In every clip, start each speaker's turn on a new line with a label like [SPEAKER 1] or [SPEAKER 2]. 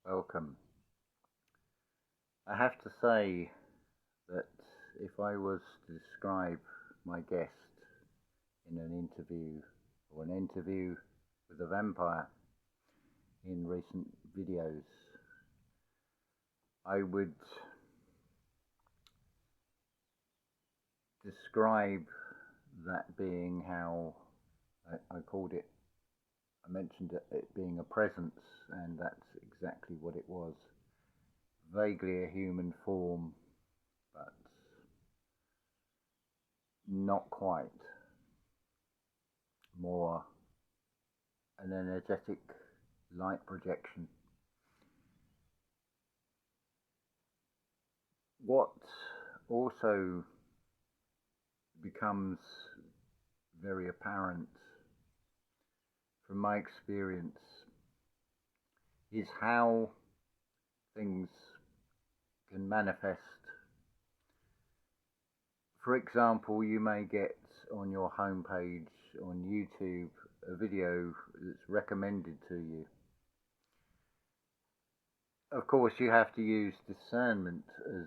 [SPEAKER 1] Welcome. I have to say that if I was to describe my guest in an interview or an interview with a vampire in recent videos, I would describe that being how I called it, I mentioned it being a presence, and that's exactly what it was. Vaguely a human form, but not quite. More an energetic light projection. What also becomes very apparent from my experience is how things can manifest. For example, you may get on your homepage on YouTube a video that's recommended to you. Of course, you have to use discernment as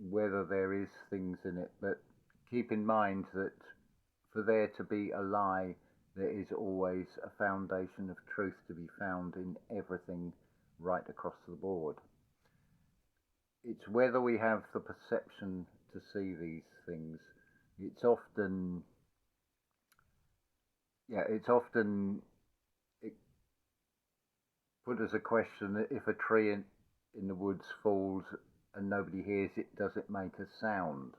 [SPEAKER 1] whether there is things in it, but keep in mind that for there to be a lie, there is always a foundation of truth to be found in everything right across the board. It's whether we have the perception to see these things. It's often put as a question that if a tree in the woods falls and nobody hears it, does it make a sound?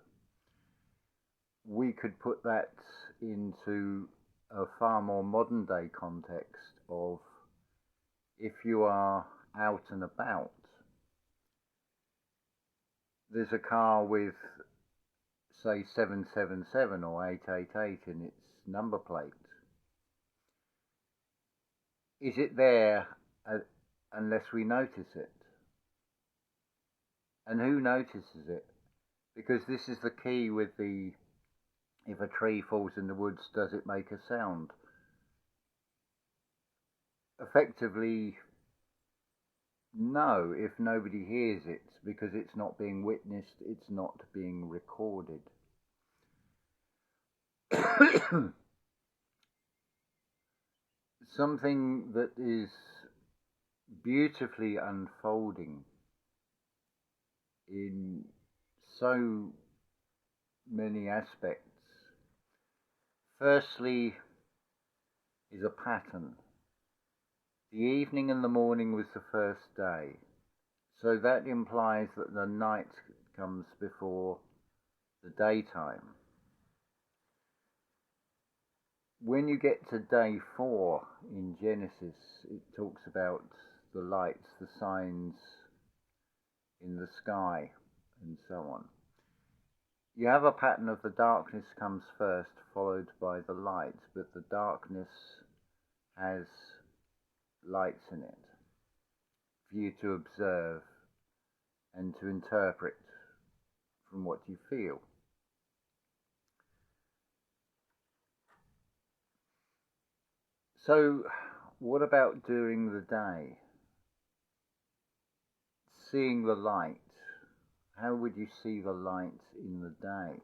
[SPEAKER 1] We could put that into a far more modern day context of if you are out and about, there's a car with, say, 777 or 888 in its number plate. Is it there unless we notice it? And who notices it? Because this is the key with if a tree falls in the woods, does it make a sound? Effectively, no, if nobody hears it, because it's not being witnessed, it's not being recorded. Something that is beautifully unfolding in so many aspects. Firstly, is a pattern. The evening and the morning was the first day, so that implies that the night comes before the daytime. When you get to day 4 in Genesis, it talks about the lights, the signs in the sky, and so on. You have a pattern of the darkness comes first, followed by the light, but the darkness has lights in it for you to observe and to interpret from what you feel. So, what about during the day? Seeing the light. How would you see the light in the day?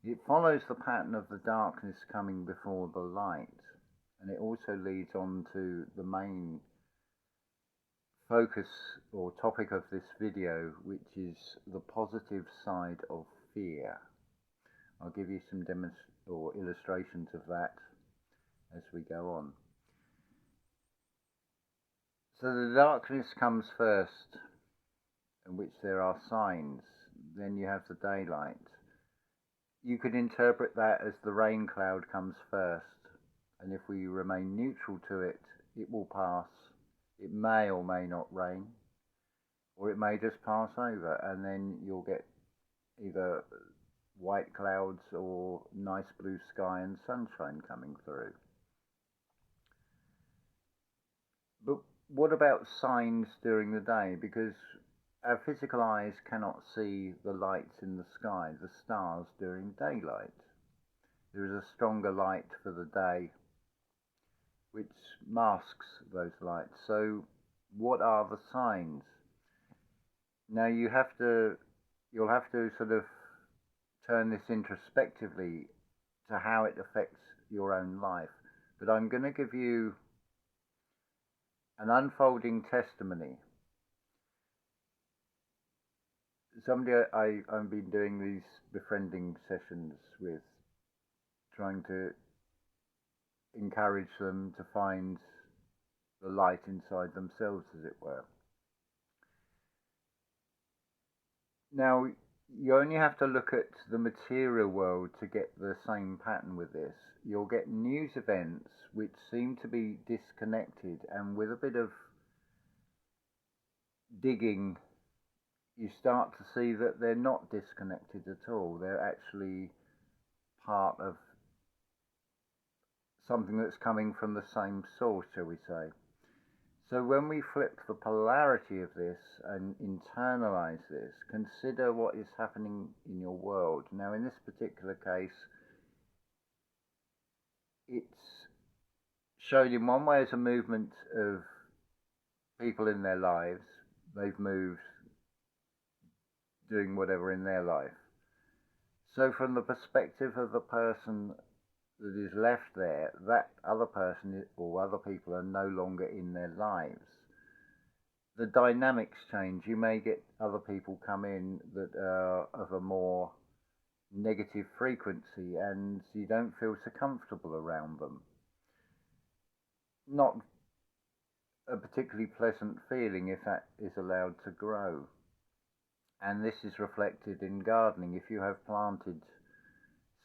[SPEAKER 1] It follows the pattern of the darkness coming before the light, and it also leads on to the main focus or topic of this video, which is the positive side of fear. I'll give you some illustrations of that as we go on. So the darkness comes first, in which there are signs. Then you have the daylight. You could interpret that as the rain cloud comes first, and if we remain neutral to it, it will pass. It may or may not rain, or it may just pass over, and then you'll get either white clouds or nice blue sky and sunshine coming through. But what about signs during the day? Because our physical eyes cannot see the lights in the sky, the stars during daylight. There is a stronger light for the day which masks those lights. So What are the signs? Now you'll have to sort of turn this introspectively to how it affects your own life. But I'm going to give you an unfolding testimony. Somebody I've been doing these befriending sessions with, trying to encourage them to find the light inside themselves, as it were. Now, you only have to look at the material world to get the same pattern with this. You'll get news events which seem to be disconnected, and with a bit of digging, you start to see that they're not disconnected at all. They're actually part of something that's coming from the same source, shall we say. So when we flip the polarity of this and internalize this, consider what is happening in your world. Now, in this particular case, it's shown in one way as a movement of people in their lives. They've moved, doing whatever in their life. So from the perspective of the person that is left there, that other person or other people are no longer in their lives. The dynamics change. You may get other people come in that are of a more negative frequency, and you don't feel so comfortable around them. Not a particularly pleasant feeling if that is allowed to grow. And this is reflected in gardening. If you have planted,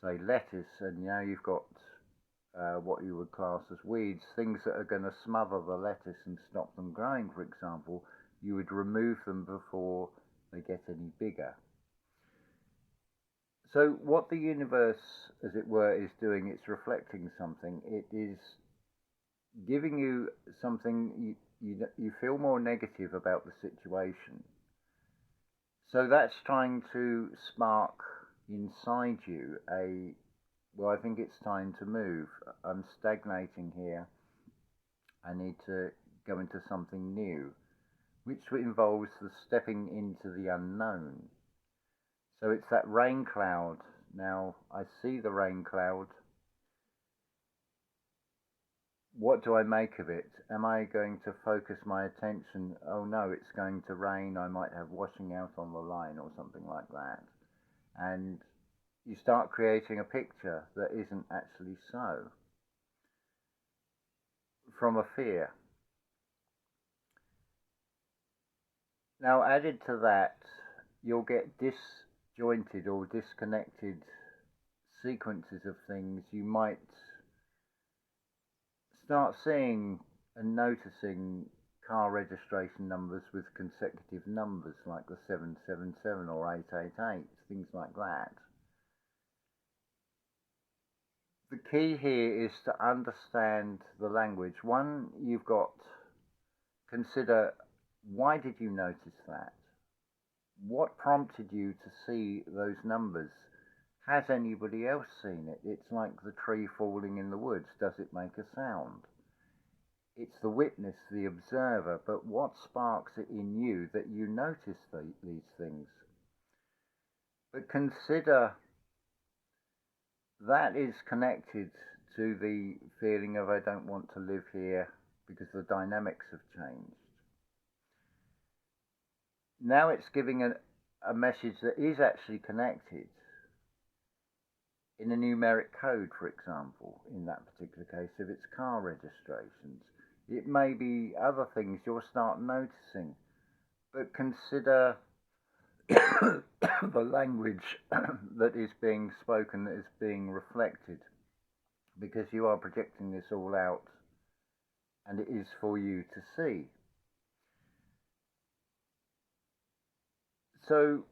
[SPEAKER 1] say, lettuce, and now you've got what you would class as weeds, things that are going to smother the lettuce and stop them growing, for example, you would remove them before they get any bigger. So what the universe, as it were, is doing, it's reflecting something. It is giving you something you feel more negative about the situation. So that's trying to spark inside you well, I think it's time to move. I'm stagnating here. I need to go into something new, which involves the stepping into the unknown. So it's that rain cloud. Now, I see the rain cloud. What do I make of it? Am I going to focus my attention? Oh no, it's going to rain. I might have washing out on the line or something like that. And you start creating a picture that isn't actually so, from a fear. Now, added to that, you'll get disjointed or disconnected sequences of things. You might start seeing and noticing car registration numbers with consecutive numbers like the 777 or 888, things like that. The key here is to understand the language. One, you've got consider, why did you notice that? What prompted you to see those numbers? Has anybody else seen it? It's like the tree falling in the woods. Does it make a sound? It's the witness, the observer, but what sparks it in you that you notice these things? But consider that is connected to the feeling of I don't want to live here because the dynamics have changed. Now it's giving a message that is actually connected in a numeric code, for example, in that particular case, if it's car registrations. It may be other things you'll start noticing, but consider the language that is being spoken, that is being reflected, because you are projecting this all out and it is for you to see. So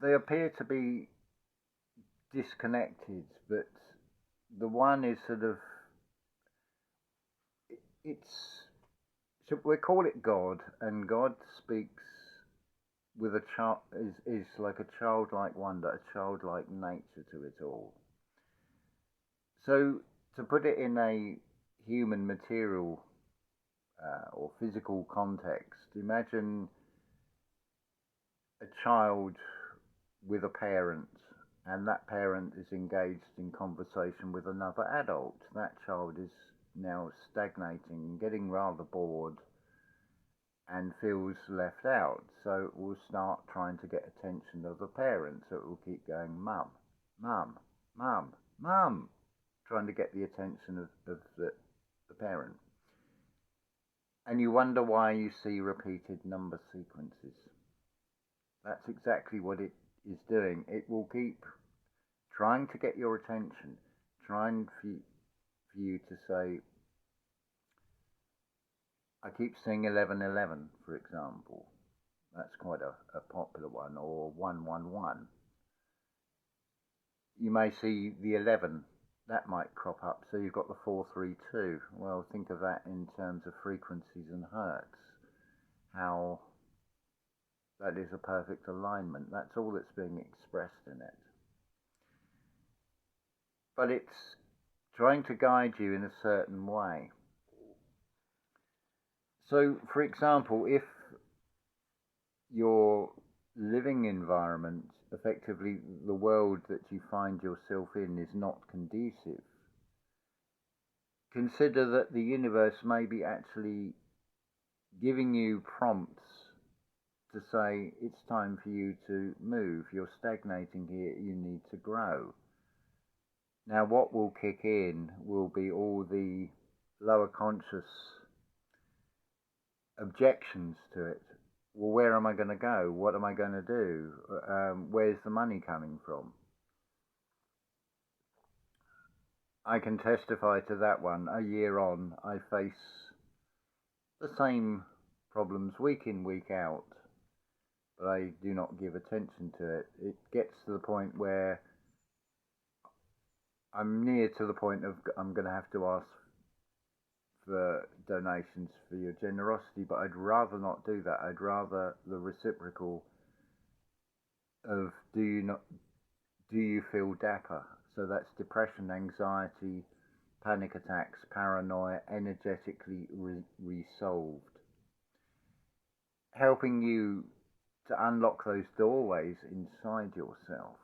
[SPEAKER 1] they appear to be disconnected, but the one is sort of, so we call it God, and God speaks with a child, is like a childlike wonder, a childlike nature to it all. So to put it in a human material or physical context, imagine a child with a parent, and that parent is engaged in conversation with another adult. That child is now stagnating, getting rather bored, and feels left out. So it will start trying to get attention of the parent. So it will keep going, mum, mum, mum, mum, trying to get the attention of the parent. And you wonder why you see repeated number sequences. That's exactly what it is doing. It will keep trying to get your attention, trying for you to say, I keep seeing 1111, for example. That's quite a popular one, or 111. You may see the 11, that might crop up, so you've got the 432. Well, think of that in terms of frequencies and hertz, how that is a perfect alignment. That's all that's being expressed in it. But it's trying to guide you in a certain way. So, for example, if your living environment, effectively the world that you find yourself in, is not conducive, consider that the universe may be actually giving you prompts to say, it's time for you to move, you're stagnating here, you need to grow. Now what will kick in will be all the lower conscious objections to it. Well, where am I going to go? What am I going to do? Where's the money coming from? I can testify to that one. A year on, I face the same problems week in, week out, but I do not give attention to it. It gets to the point where I'm near to the point of I'm going to have to ask for donations for your generosity, but I'd rather not do that. I'd rather the reciprocal of do you feel dapper? So that's depression, anxiety, panic attacks, paranoia, energetically resolved. Helping you to unlock those doorways inside yourself.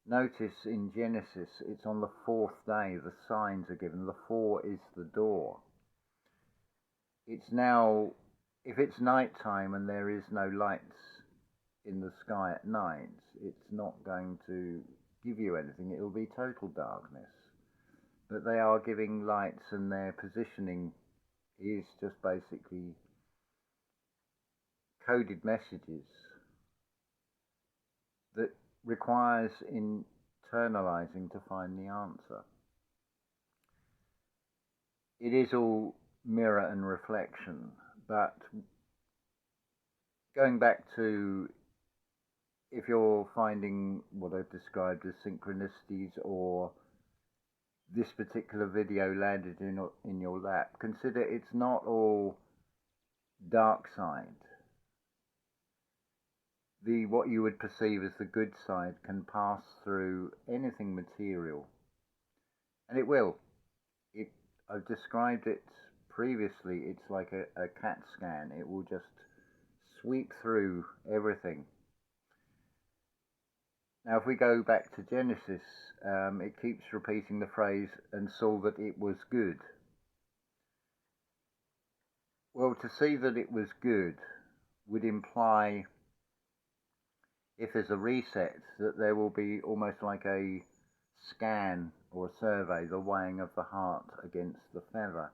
[SPEAKER 1] Notice in Genesis, it's on the 4th day, the signs are given. The 4 is the door. It's now, if it's night time and there is no lights in the sky at night, it's not going to give you anything. It will be total darkness. But they are giving lights, and their positioning is just basically coded messages that requires internalizing to find the answer. It is all mirror and reflection, but going back to, if you're finding what I've described as synchronicities, or this particular video landed in your lap, consider it's not all dark side. What you would perceive as the good side can pass through anything material, and it will. I've described it previously. It's like a CAT scan. It will just sweep through everything. Now, if we go back to Genesis, it keeps repeating the phrase, and saw that it was good. Well, to see that it was good would imply, if there's a reset, that there will be almost like a scan or a survey, the weighing of the heart against the feather.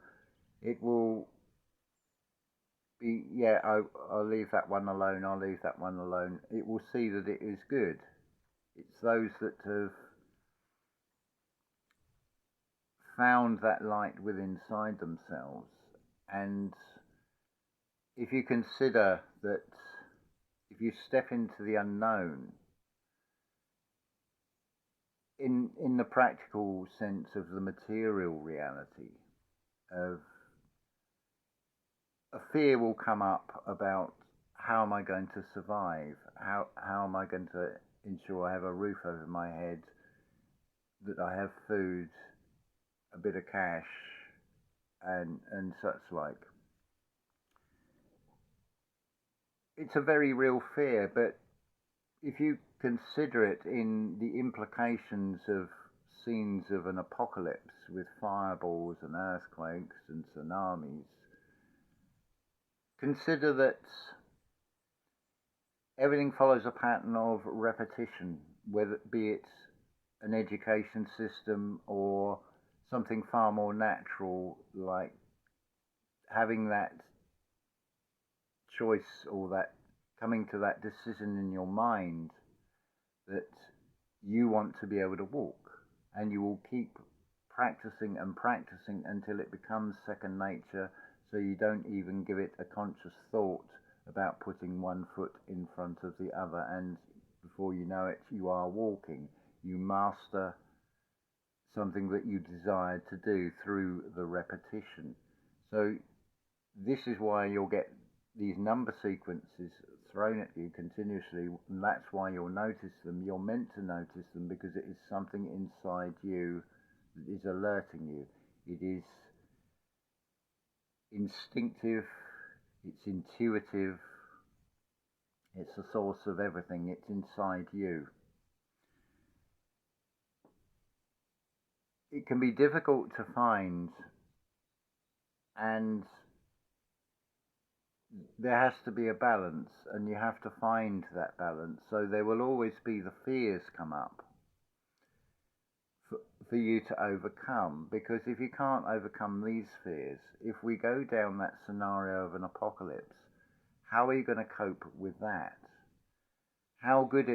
[SPEAKER 1] It will be, yeah, I'll leave that one alone, I'll leave that one alone. It will see that it is good. It's those that have found that light within inside themselves. And if you consider that if you step into the unknown, in the practical sense of the material reality, of a fear will come up about, how am I going to survive? How am I going to ensure I have a roof over my head, that I have food, a bit of cash, and such like. It's a very real fear, but if you consider it in the implications of scenes of an apocalypse with fireballs and earthquakes and tsunamis, consider that everything follows a pattern of repetition, whether it be it an education system or something far more natural like having that choice or that coming to that decision in your mind that you want to be able to walk, and you will keep practicing and practicing until it becomes second nature, so you don't even give it a conscious thought about putting one foot in front of the other, and before you know it, you are walking. You master something that you desired to do through the repetition. So this is why you'll get these number sequences thrown at you continuously, and that's why you'll notice them. You're meant to notice them because it is something inside you that is alerting you. It is instinctive, it's intuitive, it's the source of everything, it's inside you. It can be difficult to find, and there has to be a balance, and you have to find that balance. So there will always be the fears come up for you to overcome, because if you can't overcome these fears, if we go down that scenario of an apocalypse, how are you going to cope with that? How good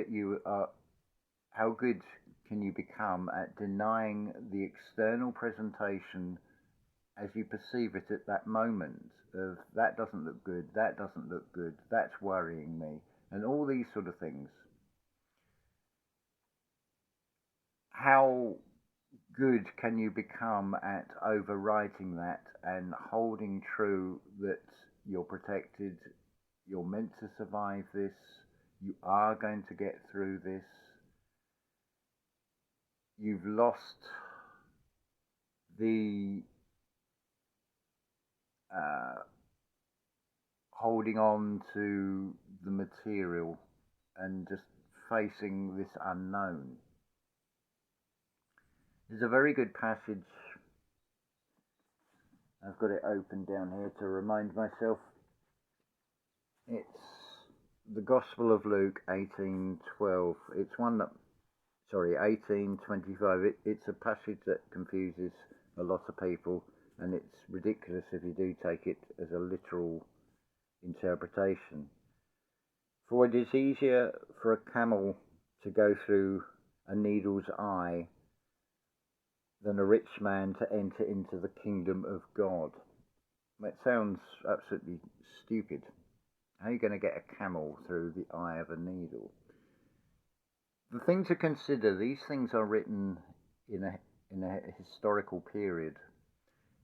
[SPEAKER 1] how good can you become at denying the external presentation as you perceive it at that moment of that doesn't look good, that doesn't look good, that's worrying me, and all these sort of things. How good can you become at overwriting that and holding true that you're protected, you're meant to survive this, you are going to get through this, you've lost the holding on to the material and just facing this unknown. There's a very good passage, I've got it open down here to remind myself. It's the Gospel of Luke 18:12. It's one that, 18:25. It's a passage that confuses a lot of people, and it's ridiculous if you do take it as a literal interpretation. For it is easier for a camel to go through a needle's eye than a rich man to enter into the kingdom of God. That sounds absolutely stupid. How are you going to get a camel through the eye of a needle? The thing to consider, these things are written in a historical period,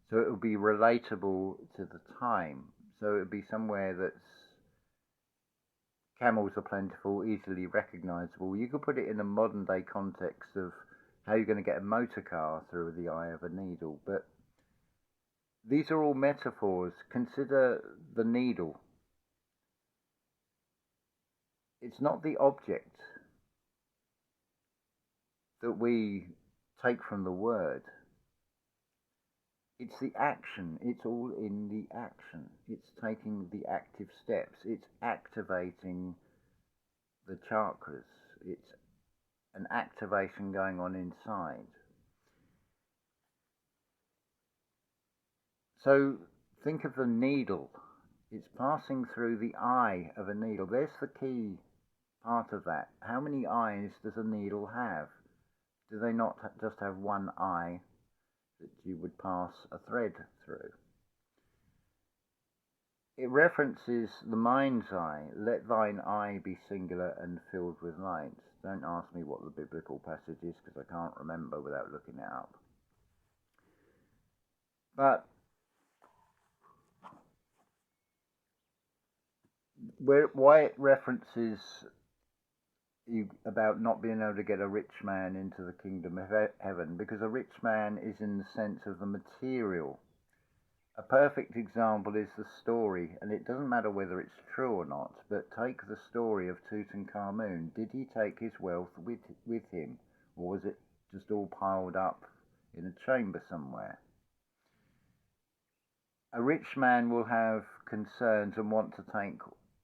[SPEAKER 1] so it will be relatable to the time. So it would be somewhere that's camels are plentiful, easily recognizable. You could put it in a modern day context of how you're going to get a motor car through the eye of a needle, but these are all metaphors. Consider the needle. It's not the object that we take from the word. It's the action. It's all in the action. It's taking the active steps. It's activating the chakras. It's an activation going on inside. So think of the needle. It's passing through the eye of a needle. There's the key part of that. How many eyes does a needle have? Do they not just have one eye that you would pass a thread through? It references the mind's eye. Let thine eye be singular and filled with light. Don't ask me what the biblical passage is, because I can't remember without looking it up. But why it references you about not being able to get a rich man into the kingdom of heaven, because a rich man is in the sense of the material. A perfect example is the story, and it doesn't matter whether it's true or not, but take the story of Tutankhamun. Did he take his wealth with him, or was it just all piled up in a chamber somewhere? A rich man will have concerns and want to take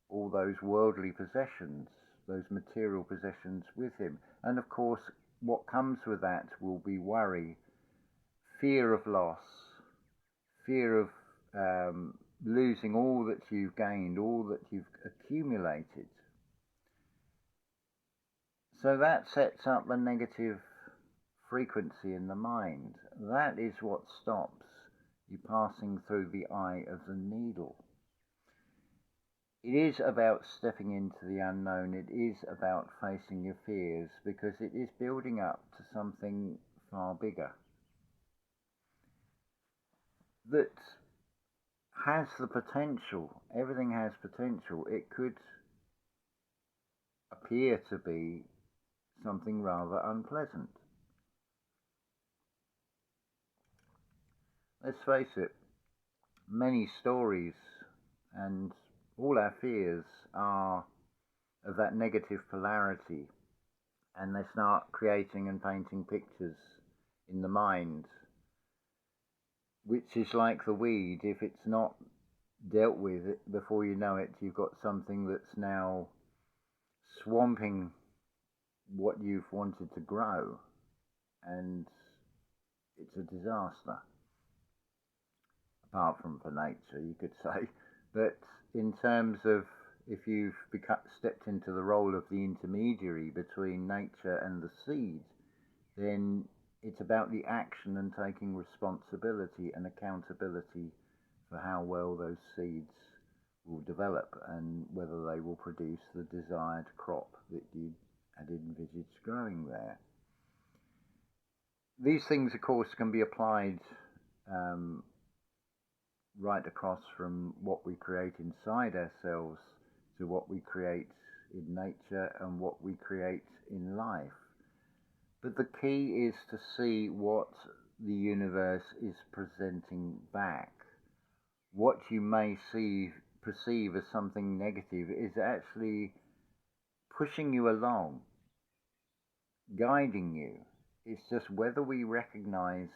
[SPEAKER 1] all those worldly possessions, those material possessions with him. And of course, what comes with that will be worry, fear of loss, fear of losing all that you've gained, all that you've accumulated. So that sets up a negative frequency in the mind. That is what stops you passing through the eye of the needle. It is about stepping into the unknown. It is about facing your fears, because it is building up to something far bigger that has the potential. Everything has potential. It could appear to be something rather unpleasant. Let's face it, many stories and all our fears are of that negative polarity, and they start creating and painting pictures in the mind, which is like the weed. If it's not dealt with, before you know it, you've got something that's now swamping what you've wanted to grow, and it's a disaster. Apart from for nature, you could say. But in terms of, if you've stepped into the role of the intermediary between nature and the seed, then it's about the action and taking responsibility and accountability for how well those seeds will develop and whether they will produce the desired crop that you had envisaged growing there. These things, of course, can be applied right across from what we create inside ourselves to what we create in nature and what we create in life. But the key is to see what the universe is presenting back. What you may perceive as something negative is actually pushing you along, guiding you. It's just whether we recognize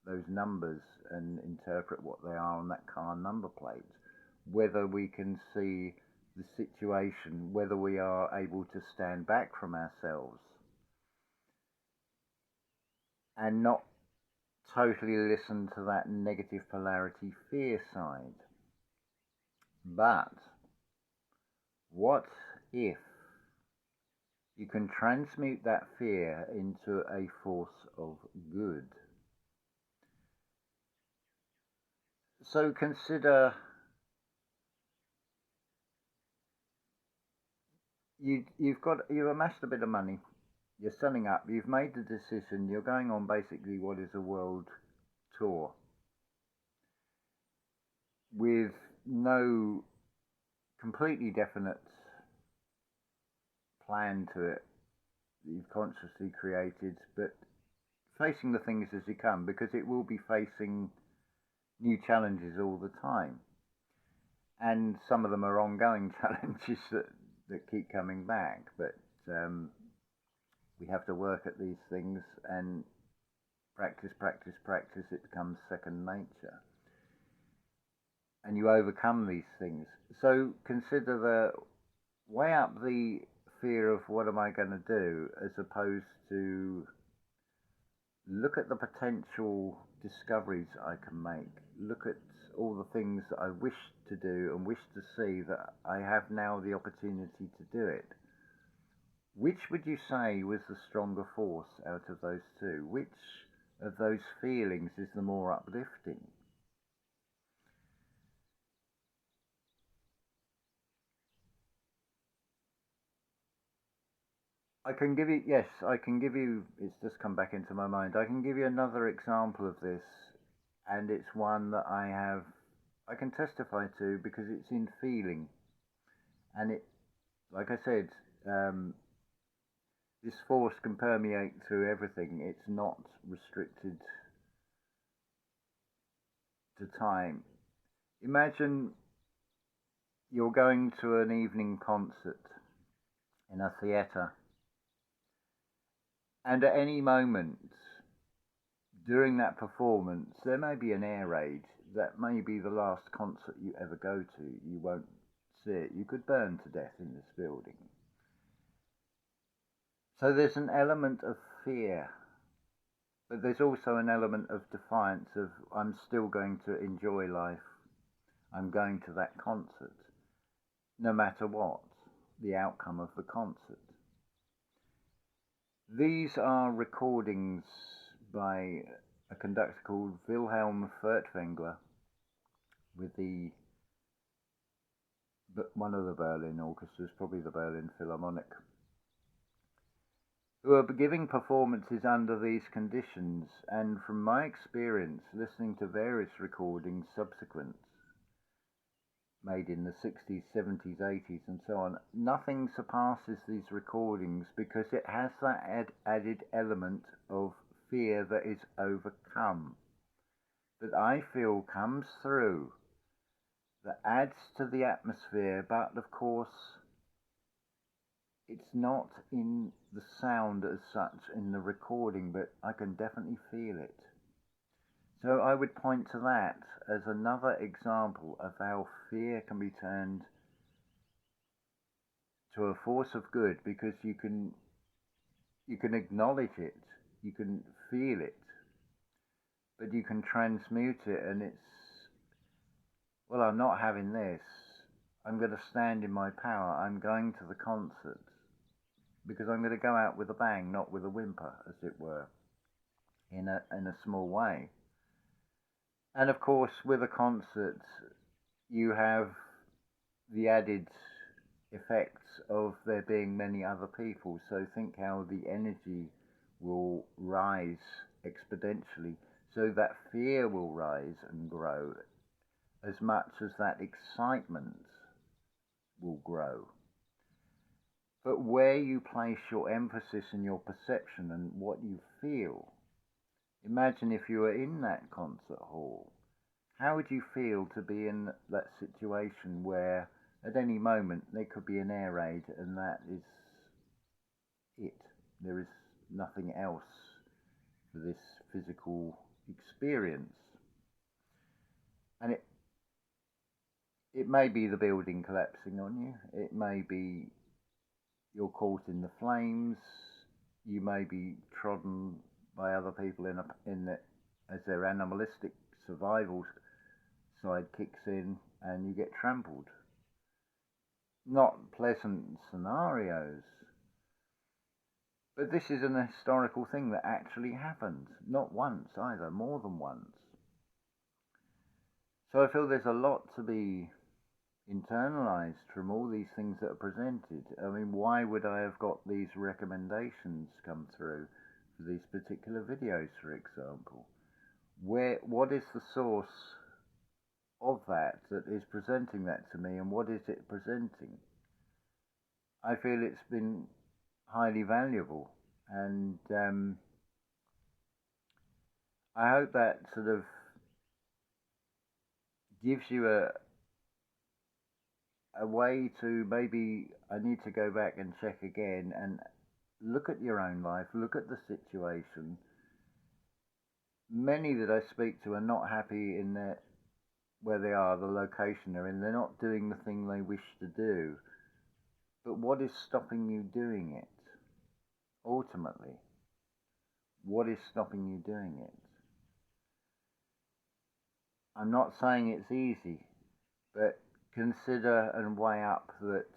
[SPEAKER 1] those numbers and interpret what they are on that car number plate, whether we can see the situation, whether we are able to stand back from ourselves and not totally listen to that negative polarity fear side. But what if you can transmute that fear into a force of good? So consider you've amassed a bit of money, you're selling up, you've made the decision, you're going on basically what is a world tour with no completely definite plan to it that you've consciously created, but facing the things as you come, because it will be facing new challenges all the time. And some of them are ongoing challenges that keep coming back, but we have to work at these things and practice, it becomes second nature. And you overcome these things. So consider weigh up the fear of what am I going to do, as opposed to look at the potential discoveries I can make. Look at all the things that I wish to do and wish to see that I have now the opportunity to do it. Which would you say was the stronger force out of those two? Which of those feelings is the more uplifting? I can give you, yes, I can give you, it's just come back into my mind. I can give you another example of this, and it's one that I can testify to because it's in feeling. And it, like I said, this force can permeate through everything. It's not restricted to time. Imagine you're going to an evening concert in a theatre, and at any moment during that performance, there may be an air raid. That may be the last concert you ever go to. You won't see it. You could burn to death in this building. So there's an element of fear, but there's also an element of defiance of, I'm still going to enjoy life. I'm going to that concert, no matter what the outcome of the concert. These are recordings by a conductor called Wilhelm Furtwängler with one of the Berlin orchestras, probably the Berlin Philharmonic, who are giving performances under these conditions. And from my experience, listening to various recordings subsequent, made in the 60s, 70s, 80s and so on, nothing surpasses these recordings because it has that added element of fear that is overcome, that I feel comes through, that adds to the atmosphere, but of course it's not in the sound as such in the recording, but I can definitely feel it. So I would point to that as another example of how fear can be turned to a force of good, because you can acknowledge it, you can feel it, but you can transmute it, and it's, well, I'm not having this. I'm going to stand in my power. I'm going to the concert because I'm going to go out with a bang, not with a whimper, as it were, in a small way. And of course, with a concert, you have the added effects of there being many other people. So think how the energy will rise exponentially. So that fear will rise and grow as much as that excitement will grow. But where you place your emphasis and your perception and what you feel, imagine if you were in that concert hall, how would you feel to be in that situation where at any moment there could be an air raid and that is it? There is nothing else for this physical experience. And it may be the building collapsing on you. It may be you're caught in the flames. You may be trodden by other people as their animalistic survival side kicks in and you get trampled. Not pleasant scenarios, but this is an historical thing that actually happened. Not once either, more than once. So I feel there's a lot to be internalized from all these things that are presented. I mean, why would I have got these recommendations come through for these particular videos, for example? What is the source of that is presenting that to me, and what is it presenting? I feel it's been highly valuable, and I hope that sort of gives you a way to, maybe I need to go back and check again and look at your own life, look at the situation. Many that I speak to are not happy in where they are, the location they're in. They're not doing the thing they wish to do. But what is stopping you doing it? Ultimately, what is stopping you doing it? I'm not saying it's easy, but consider and weigh up that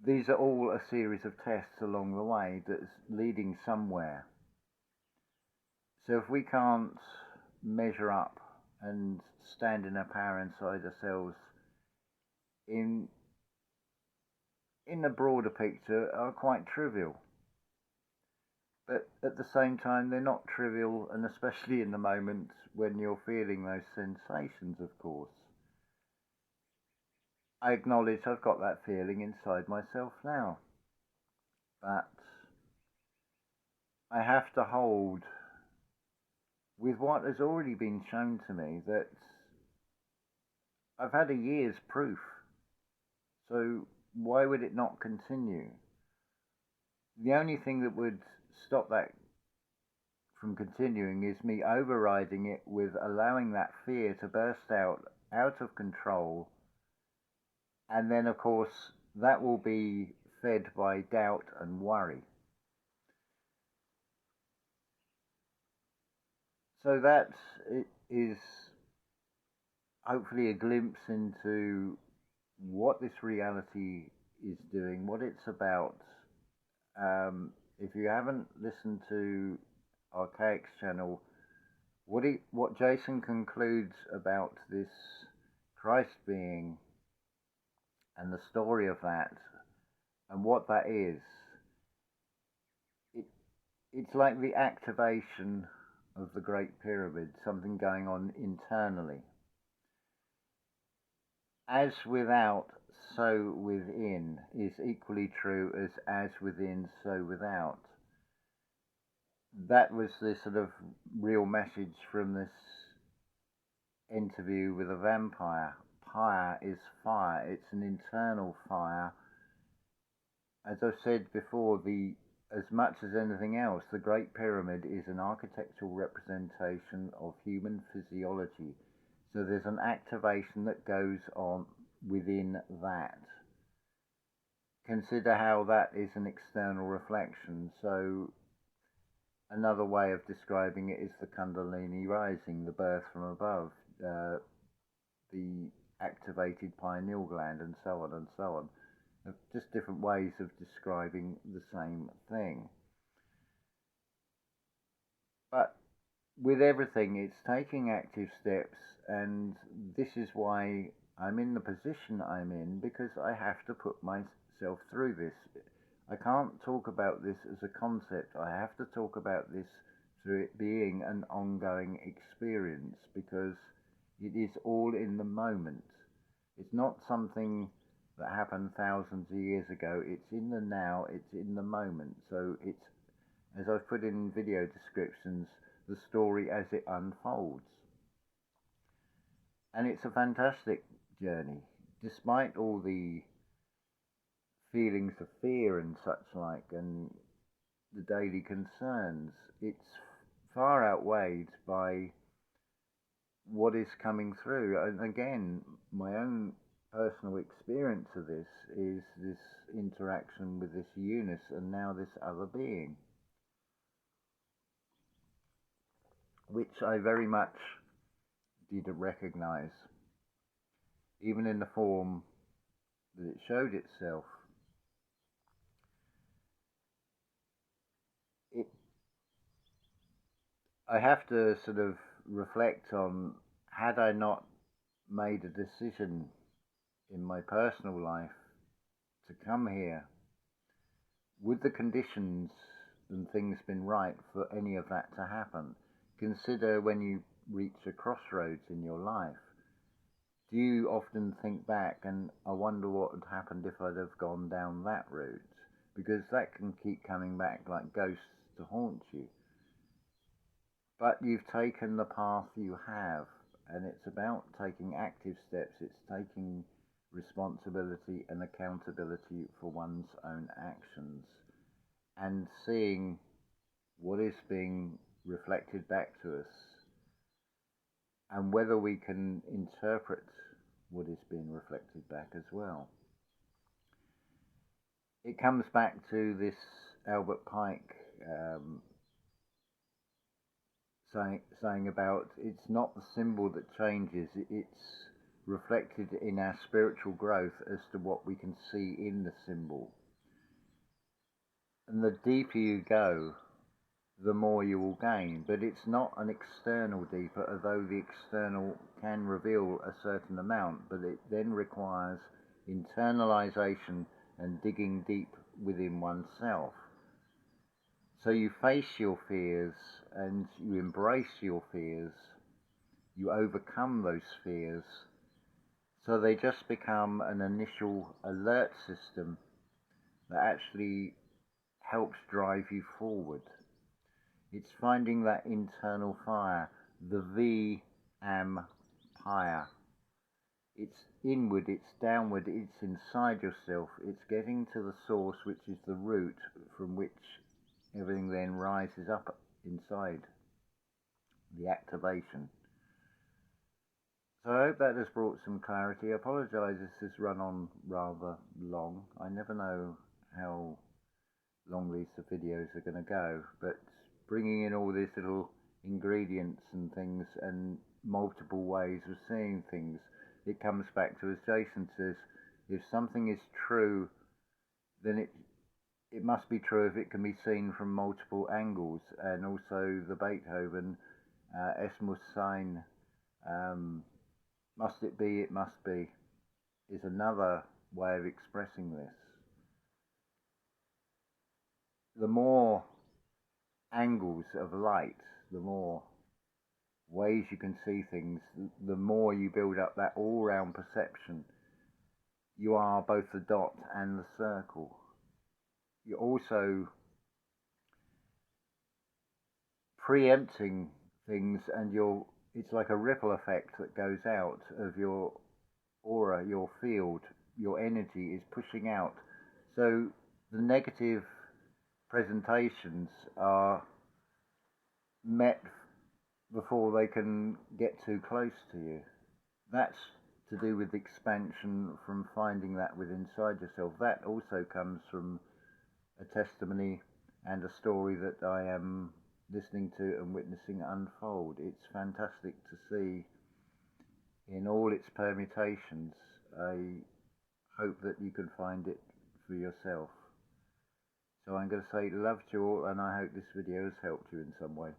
[SPEAKER 1] these are all a series of tests along the way that's leading somewhere. So if we can't measure up and stand in our power inside ourselves, in the broader picture, are quite trivial. But at the same time, they're not trivial, and especially in the moment when you're feeling those sensations, of course. I acknowledge I've got that feeling inside myself now. But I have to hold with what has already been shown to me that I've had a year's proof. So why would it not continue? The only thing that would stop that from continuing is me overriding it with allowing that fear to burst out of control. And then, of course, that will be fed by doubt and worry. So that is hopefully a glimpse into what this reality is doing, what it's about. If you haven't listened to Archaic's channel, what Jason concludes about this Christ being and the story of that and what that is, it, it's like the activation of the Great Pyramid, something going on internally. As without, so within is equally true as within, so without. That was the sort of real message from this interview with a vampire. Pyre is fire. It's an internal fire. As I've said before, as much as anything else, the Great Pyramid is an architectural representation of human physiology. So there's an activation that goes on within that. Consider how that is an external reflection. So another way of describing it is the Kundalini rising, the birth from above, the activated pineal gland, and so on and so on. Just different ways of describing the same thing. But with everything, it's taking active steps, and this is why I'm in the position I'm in, because I have to put myself through this. I can't talk about this as a concept. I have to talk about this through it being an ongoing experience, because it is all in the moment. It's not something that happened thousands of years ago. It's in the now, it's in the moment. So it's, as I've put in video descriptions, the story as it unfolds. And it's a fantastic journey, despite all the feelings of fear and such like, and the daily concerns. It's far outweighed by what is coming through. And again, my own personal experience of this is this interaction with this Eunice and now this other being, which I very much didn't recognize, even in the form that it showed itself. I have to sort of reflect on, had I not made a decision in my personal life to come here, would the conditions and things been right for any of that to happen? Consider when you reach a crossroads in your life. Do you often think back and I wonder what would happened if I'd have gone down that route? Because that can keep coming back like ghosts to haunt you. But you've taken the path you have, and it's about taking active steps. It's taking responsibility and accountability for one's own actions and seeing what is being reflected back to us and whether we can interpret what is being reflected back as well. It comes back to this Albert Pike saying about, it's not the symbol that changes, it's reflected in our spiritual growth as to what we can see in the symbol. And the deeper you go, the more you will gain. But it's not an external deeper, although the external can reveal a certain amount, but it then requires internalization and digging deep within oneself. So you face your fears and you embrace your fears, you overcome those fears, so they just become an initial alert system that actually helps drive you forward. It's finding that internal fire, the V-am-pire. It's inward, it's downward, it's inside yourself. It's getting to the source, which is the root from which everything then rises up inside, the activation. So I hope that has brought some clarity. I apologise this has run on rather long. I never know how long these videos are going to go, but bringing in all these little ingredients and things and multiple ways of seeing things, it comes back to, as Jason says, if something is true, then it must be true if it can be seen from multiple angles. And also the Beethoven, Es muss sein, must it be, it must be, is another way of expressing this. The more angles of light, the more ways you can see things, the more you build up that all-round perception. You are both the dot and the circle. You're also preempting things, and it's like a ripple effect that goes out of your aura, your field, your energy is pushing out. So the negative presentations are met before they can get too close to you. That's to do with expansion from finding that within inside yourself. That also comes from a testimony and a story that I am listening to and witnessing unfold. It's fantastic to see in all its permutations. I hope that you can find it for yourself. So I'm going to say love to you all, and I hope this video has helped you in some way.